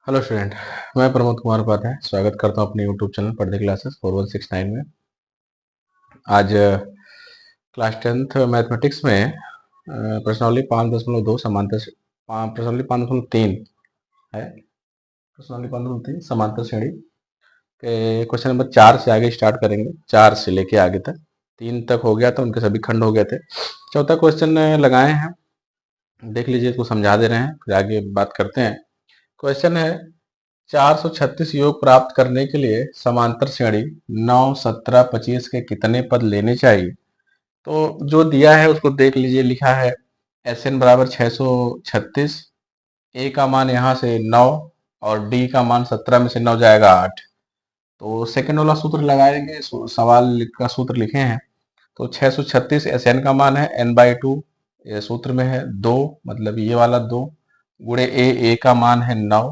Hello student. मैं प्रमोद कुमार उपाध्याय स्वागत करता हूं अपने यूट्यूब चैनल पढ़ने क्लासेस 4169 में। आज क्लास 10th मैथमेटिक्स में प्रश्नावली 5.2 समांतर प्रश्नावली 5.3 है। प्रश्नावली 5.3 समांतर श्रेणी के क्वेश्चन नंबर 4 से आगे स्टार्ट करेंगे। 4 से लेके आगे तक 3 तक हो गया था, उनके सभी खंड हो गए थे। चौथा क्वेश्चन लगाए हैं, देख लीजिए, इसको समझा दे रहे हैं, फिर आगे बात करते हैं। क्वेश्चन है 436 योग प्राप्त करने के लिए समांतर श्रेणी 9, 17, 25 के कितने पद लेने चाहिए। तो जो दिया है उसको देख लीजिए। लिखा है एस एन बराबर 636, ए का मान यहाँ से 9 और डी का मान 17 में से 9 जाएगा 8। तो सेकंड वाला सूत्र लगाएंगे, सवाल का सूत्र लिखे हैं। तो 636 एस एन का मान है n/2, ये सूत्र में है 2, मतलब ये वाला 2 गुणे ए का मान है 9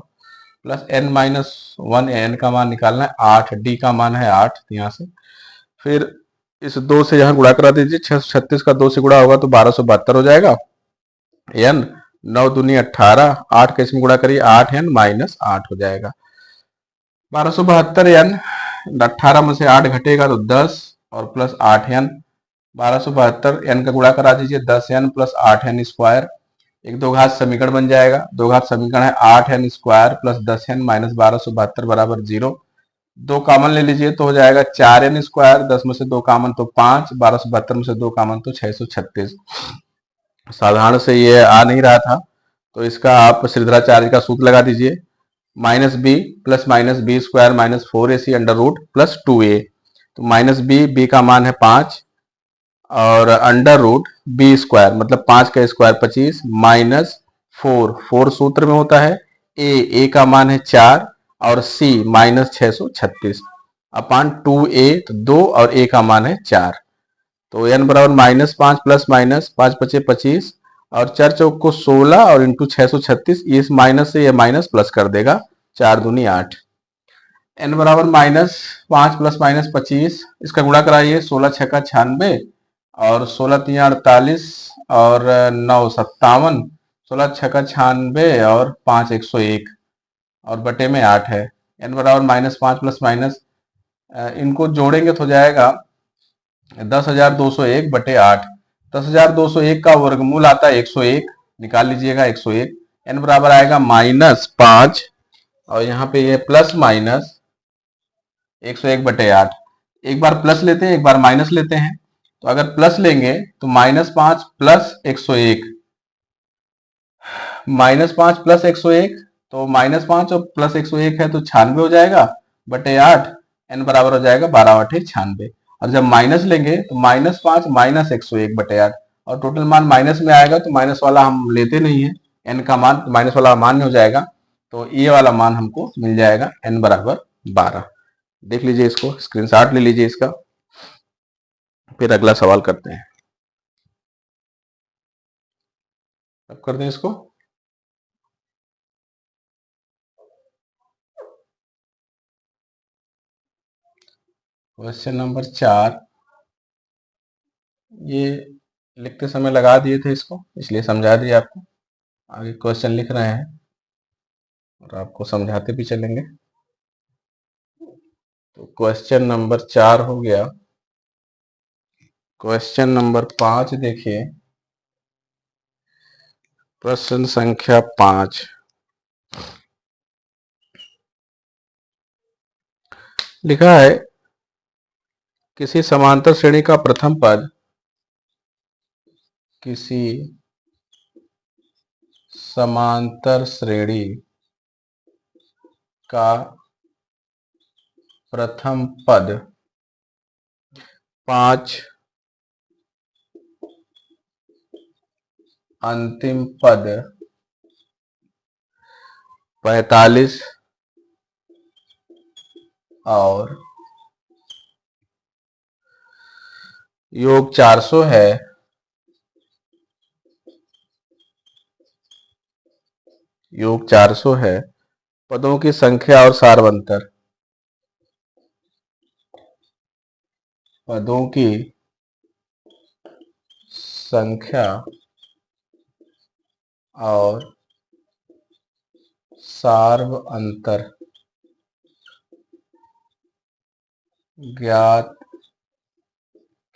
प्लस n-1 एन का मान निकालना है 8, डी का मान है 8 यहाँ से। फिर इस 2 से यहाँ गुणा करा दीजिए, 636 का 2 से गुणा होगा तो 1272 हो जाएगा। n 9 दूनी 18, 8 का इसमें गुणा करिए, 8n-8 हो जाएगा। 1272 n 18 में से 8 घटेगा तो 10 और प्लस 8n। 1272 n का गुणा करा दीजिए, 10n प्लस 8n स्क्वायर, एक दो घात समीकरण बन जाएगा। दो घात समीकरण है 8n square plus 10n minus 1272 बराबर 0। दो कामन ले लीजिए तो हो जाएगा 4n स्क्वायर, 10 में से 2 कामन तो 5, 1272 में से 2 कामन तो 636। साधारण से ये आ नहीं रहा था तो इसका आप श्रीधराचार्य का सूत्र लगा दीजिए, minus B plus minus B square minus 4ac under root plus 2a। तो माइनस बी का मान है 5 और अंडर रूट बी स्क्वायर मतलब 5 का स्क्वायर 25 माइनस 4 सूत्र में होता है, ए का मान है 4 और सी माइनस 636 अपान 2a, तो 2 और ए का मान है 4। तो n बराबर -5 प्लस माइनस 5 पचे 25 और 4 चौक को 16 और इंटू 636, इस माइनस से ये माइनस प्लस कर देगा, 4 दूनी 8। n बराबर -5 प्लस माइनस 25, इसका गुणा कराइए, 16 छक्का 96 और 16 तीन 48 और 9 57, 16 छक्का 96 और 5 101 और बटे में 8 है। n बराबर -5 प्लस माइनस, इनको जोड़ेंगे तो हो जाएगा 10,201 बटे 8। 10,201 का वर्गमूल आता है 101, निकाल लीजिएगा 101। n बराबर आएगा -5 और यहाँ पे ये प्लस माइनस 101 बटे 8। एक बार प्लस लेते हैं, एक बार माइनस लेते हैं। तो अगर प्लस लेंगे तो -5 प्लस 101, -5 प्लस 101, तो -5 और प्लस 101 है तो 96 हो जाएगा बटे 8। n बराबर हो जाएगा 12/8 96। और जब माइनस लेंगे तो -5 माइनस 101 बटे 8 और टोटल मान माइनस में आएगा तो माइनस वाला हम लेते नहीं है, n का मान माइनस वाला मान हो जाएगा, तो ये वाला मान हमको मिल जाएगा n बराबर 12। देख लीजिए, इसको स्क्रीनशॉट ले लीजिए इसका, फिर अगला सवाल करते हैं। अब कर दें इसको। क्वेश्चन नंबर 4, ये लिखते समय लगा दिए थे इसको, इसलिए समझा दिया आपको। आगे क्वेश्चन लिख रहे हैं और आपको समझाते भी चलेंगे। तो क्वेश्चन नंबर 4 हो गया। क्वेश्चन नंबर 5 देखिए, प्रश्न संख्या 5 लिखा है, किसी समांतर श्रेणी का प्रथम पद किसी समांतर श्रेणी का प्रथम पद 5 अंतिम पद 45 और योग 400 है। योग 400 है। पदों की संख्या और सारवंतर, पदों की संख्या और सार्व अंतर ज्ञात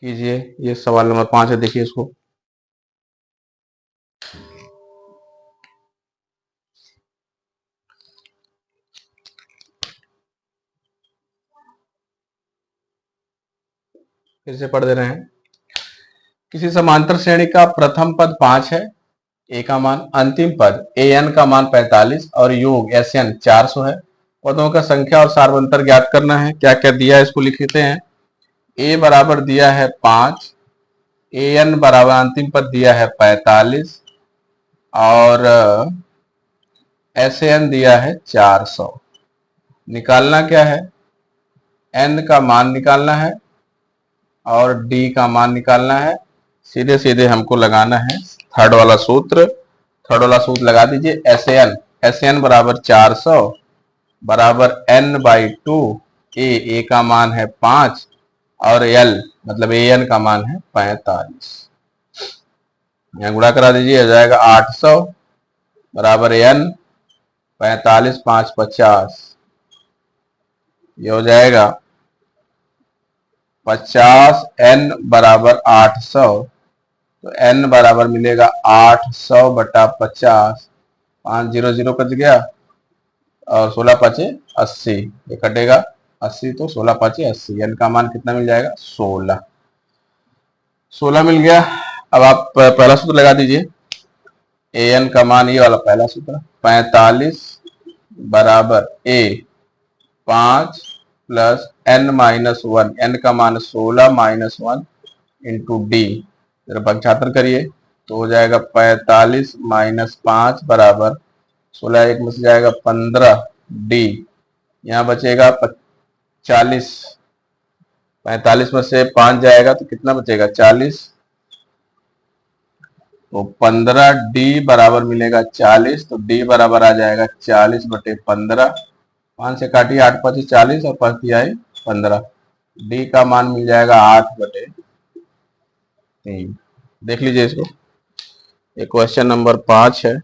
कीजिए। ये सवाल नंबर 5 है, देखिए इसको। फिर से पढ़ दे रहे हैं। किसी समांतर श्रेणी का प्रथम पद 5 है, ए का मान, अंतिम पद ए एन का मान 45 और योग एस एन 400 है। पदों का संख्या और सार्वंतर ज्ञात करना है। क्या क्या दिया है इसको लिख लेते हैं। ए बराबर दिया है 5, ए एन बराबर अंतिम पद दिया है 45 और एस एन दिया है 400। निकालना क्या है, एन का मान निकालना है और डी का मान निकालना है। सीधे सीधे हमको लगाना है थर्ड वाला सूत्र। थर्ड वाला सूत्र लगा दीजिए। एस एन बराबर 400 बराबर n बाई 2। ए का मान है 5 और एल मतलब ए एन का मान है 45। यहाँ गुणा करा दीजिए, हो जाएगा 800 बराबर एन 45 5 50। ये हो जाएगा 50 n बराबर 800, तो n बराबर मिलेगा 800 बटा 50। 5 0 0 कट गया और 16 5 80, ये कटेगा 80, तो 16 5 80। n का मान कितना मिल जाएगा, 16। 16 मिल गया। अब आप पहला सूत्र लगा दीजिए। ए एन का मान, ये वाला पहला सूत्र, 45 बराबर ए 5 प्लस n माइनस 1, n का मान 16 माइनस 1 इंटू डी। जरा पंचात्र करिए तो हो जाएगा 45 माइनस 5 बराबर 16, एक में से जाएगा 15 डी। यहाँ बचेगा 40। 45 में से 5 जाएगा तो कितना बचेगा, 40। तो 15 डी बराबर मिलेगा 40, तो डी बराबर आ जाएगा 40 बटे 15। 5 से काटिए, 8 5 40 और 5 आए 15। डी का मान मिल जाएगा 8 बटे 3। देख लीजिए इसको। ये क्वेश्चन नंबर 5 है।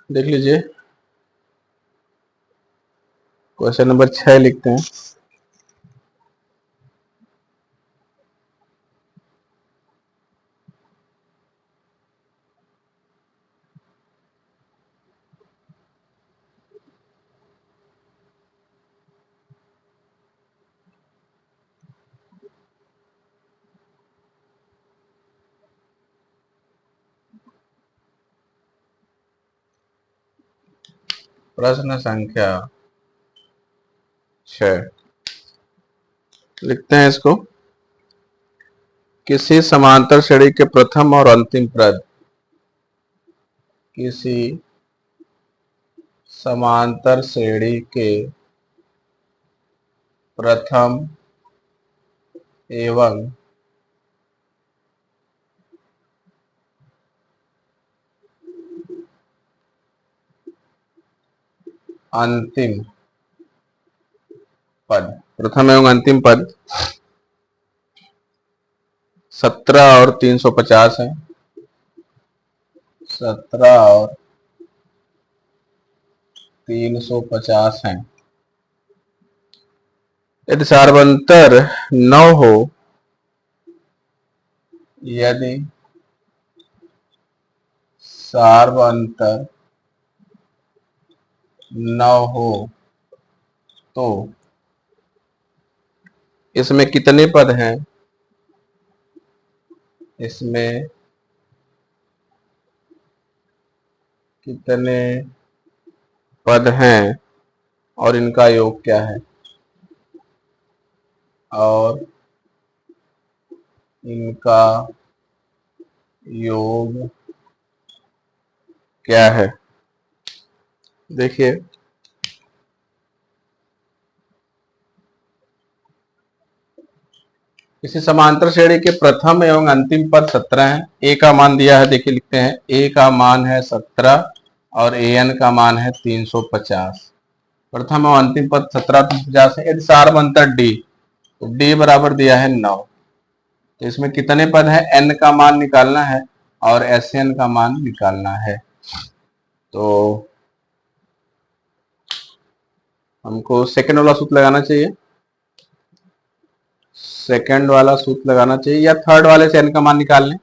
देख लीजिए, क्वेश्चन नंबर 6 लिखते हैं। प्रश्न संख्या 6 लिखते हैं इसको। किसी समांतर श्रेणी के प्रथम और अंतिम पद, किसी समांतर श्रेणी के प्रथम एवं अंतिम पद, प्रथम एवं अंतिम पद 17 और 350 है। 17 और 350 है। यदि सार्वंतर 9 हो, यदि सार्वंतर 9 हो तो इसमें कितने पद हैं, इसमें कितने पद हैं और इनका योग क्या है, और इनका योग क्या है। देखिए, किसी समांतर श्रेणी के प्रथम एवं अंतिम पद 17 है। ए का मान दिया है, देखिए लिखते हैं। ए का मान है 17 और ए एन का मान है 350। प्रथम और अंतिम पद 17 और 50 है। यदि सार बनता डी, तो डी बराबर दिया है 9। तो इसमें कितने पद है, n का मान निकालना है और Sn का मान निकालना है। तो हमको सेकंड वाला सूत्र लगाना चाहिए, सेकंड वाला सूत्र लगाना चाहिए, या थर्ड वाले से n का मान निकाल लें।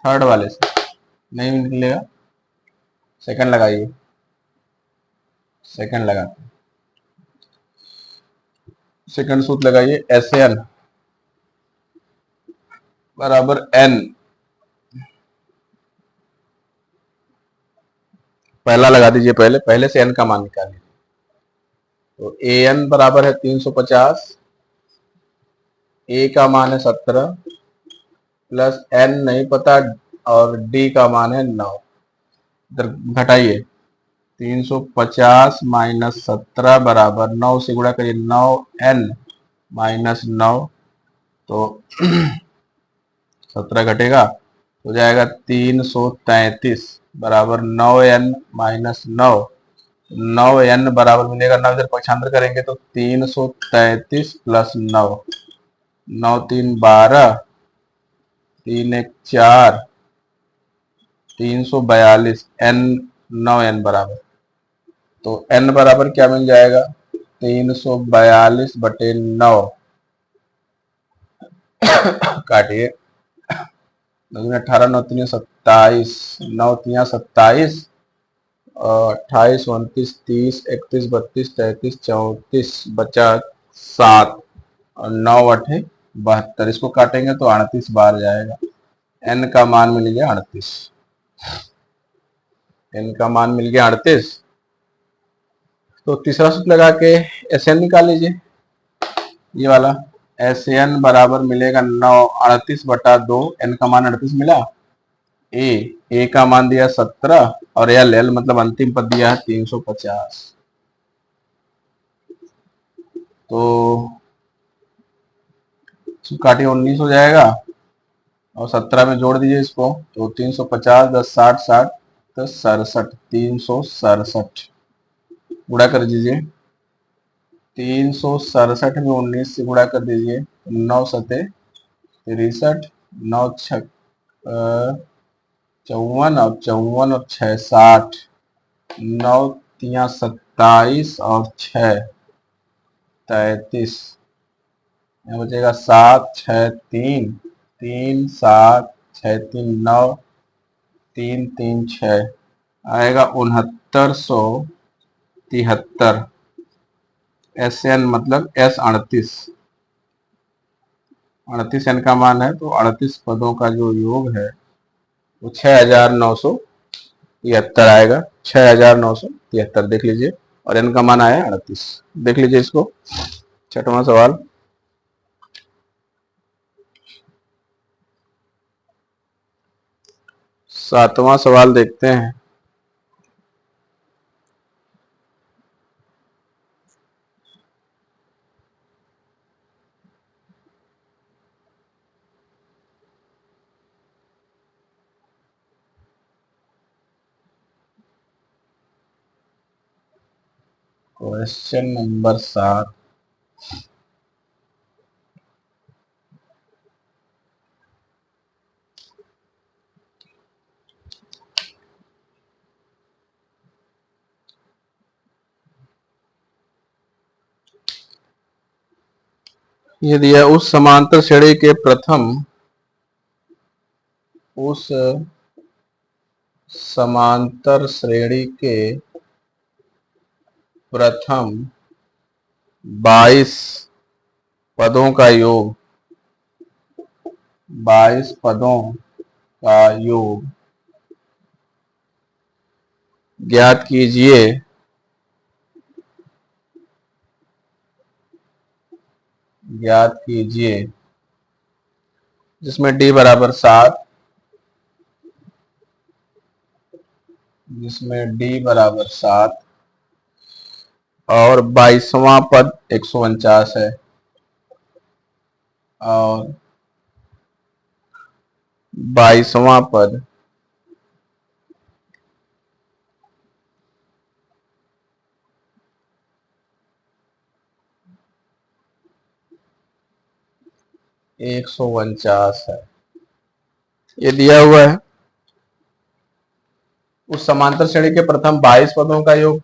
थर्ड वाले से नहीं निकलेगा, सेकंड लगाइए, सेकंड लगाते हैं, सेकंड सूत्र लगाइए। Sn बराबर n, पहला लगा दीजिए, पहले से n का मान निकालिए। तो an बराबर है 350, a का मान है 17 प्लस n नहीं पता और d का मान है 9। इधर घटाइए, 350 माइनस 17 बराबर 9 से गुणा करिए, 9n माइनस 9, तो 17 घटेगा, हो जाएगा 333 बराबर 9n माइनस 9, 9n बराबर मिलेगा 9, इधर पक्षांतर करेंगे तो 333 प्लस 9, 9 3 12, 3 1 4, 342 n, 9n बराबर, तो n बराबर क्या मिल जाएगा, 342 बटे 9, काटिए, 18 9 3 27, 9 3 27, 28 29 30 31 32 33 34, बचा 7 और 9 8 72, इसको काटेंगे तो 38 बार जाएगा। n का मान मिल गया 38, n का मान मिल गया 38। तो तीसरा सूत्र लगा के Sn निकाल लीजिए, ये वाला Sn बराबर मिलेगा 9 38 बटा 2, n का मान 38 मिला, a का मान दिया 17 और l मतलब अंतिम पद दिया है 350। तो काटिए, 19 हो जाएगा और 17 में जोड़ दीजिए इसको, तो 350 10 60 60 10 67, 367 गुणा कर दीजिए, 367 में 19 से गुणा कर दीजिए, 9 सते 63, 9 छक 54 और 54 और 6 60, 9 तिया 27 और 6 33, यहाँ बचेगा 7 6 3 3 7 6 3 9 3 3 6, आएगा 6973। Sn मतलब S38, 38 n का मान है, तो 38 पदों का जो योग है वो 6973 आएगा, 6973 देख लीजिए, और n का मान आया 38। देख लीजिए इसको, छठवां सवाल। सातवां सवाल देखते हैं। क्वेश्चन नंबर 7, ये दिया उस समांतर श्रेणी के प्रथम, उस समांतर श्रेणी के प्रथम 22 पदों का योग, 22 पदों का योग ज्ञात कीजिए, ज्ञात कीजिए, जिसमें d बराबर 7, जिसमें d बराबर 7 और 22वां पद 149 है, और 22वां पद 149 है, ये दिया हुआ है। उस समांतर श्रेणी के प्रथम 22 पदों का योग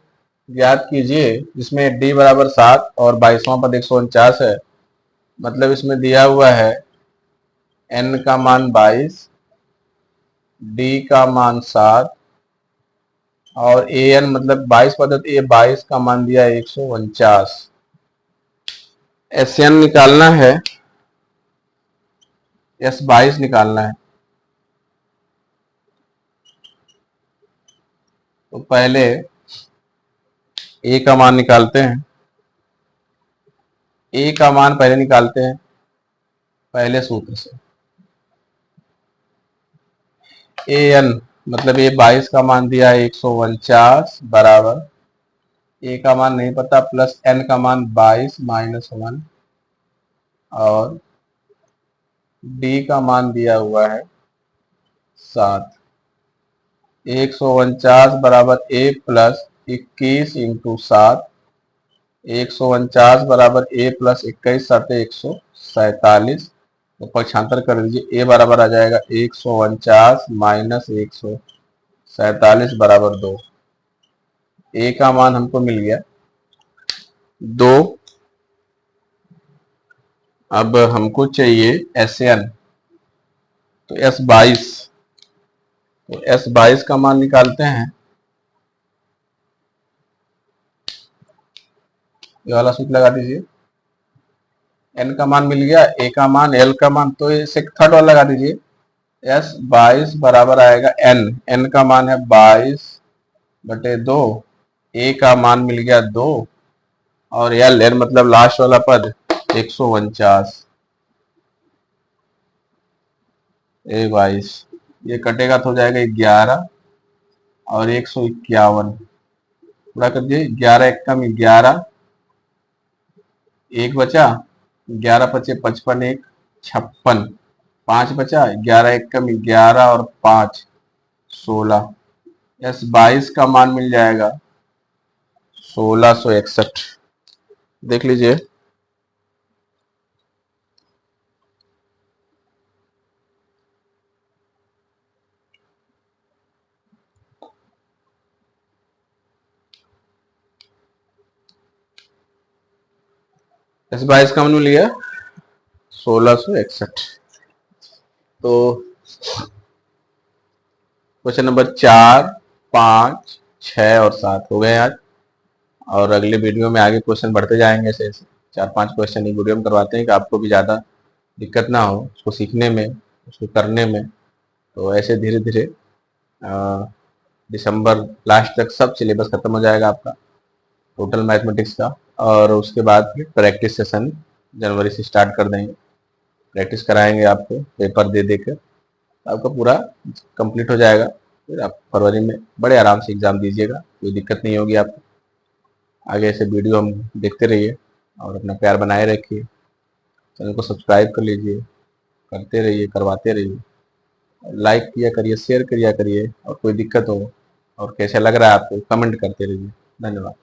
ज्ञात कीजिए जिसमें d बराबर 7 और 22वां पद 149 है। मतलब इसमें दिया हुआ है n का मान 22, d का मान 7 और an मतलब 22 पद है तो ये 22 का मान दिया 149। SN निकालना है, S22 निकालना है। तो पहले a का मान निकालते हैं। a का मान पहले निकालते हैं पहले सूत्र से। an मतलब ये 22 का मान दिया है 149 बराबर a का मान नहीं पता प्लस n का मान 22 माइनस 1 और d का मान दिया हुआ है 7। 149 बराबर a प्लस 21 इंटू 7, 149 बराबर a प्लस 21 साते 147। तो पक्षांतर कर दीजिए, a बराबर आ जाएगा 149 माइनस 147 बराबर 2। a का मान हमको मिल गया 2। अब हमको चाहिए SN, तो S22, तो S22 का मान निकालते हैं। ये वाला सूत्र लगा दीजिए। n का मान मिल गया, a का मान, l का मान, तो इसे थर्ड वाला लगा दीजिए। S22 बराबर आएगा n का मान है 22/2, a का मान मिल गया 2 और l मतलब लास्ट वाला पद 149। A22 ये कटेगा तो हो जाएगा 11 और 151 पूरा कर दिए। 11 एक कम 11, एक बचा, 11 पचे 55, एक 56, 5 बचा, 11 एक कम 11 और 5 16। S22 का मान मिल जाएगा 1661। देख लीजिए। S22 का मान मिल गया 1661। तो क्वेश्चन नंबर 4, 5, 6 और 7 हो गए आज। और अगले वीडियो में आगे क्वेश्चन बढ़ते जाएंगे। ऐसे 4-5 क्वेश्चन एक वीडियो में करवाते हैं कि आपको भी ज़्यादा दिक्कत ना हो उसको सीखने में, उसको करने में। तो ऐसे धीरे धीरे दिसंबर लास्ट तक सब सिलेबस खत्म हो जाएगा आपका टोटल मैथमेटिक्स का। और उसके बाद फिर प्रैक्टिस सेशन जनवरी से स्टार्ट कर देंगे। प्रैक्टिस कराएंगे आपको पेपर दे दे कर, आपका पूरा कंप्लीट हो जाएगा। फिर आप फरवरी में बड़े आराम से एग्ज़ाम दीजिएगा, कोई दिक्कत नहीं होगी आपको। आगे ऐसे वीडियो हम देखते रहिए और अपना प्यार बनाए रखिए। चैनल को सब्सक्राइब कर लीजिए, करते रहिए, करवाते रहिए, लाइक किया करिए, शेयर किया करिए। और कोई दिक्कत हो और कैसा लग रहा है आपको कमेंट करते रहिए। धन्यवाद।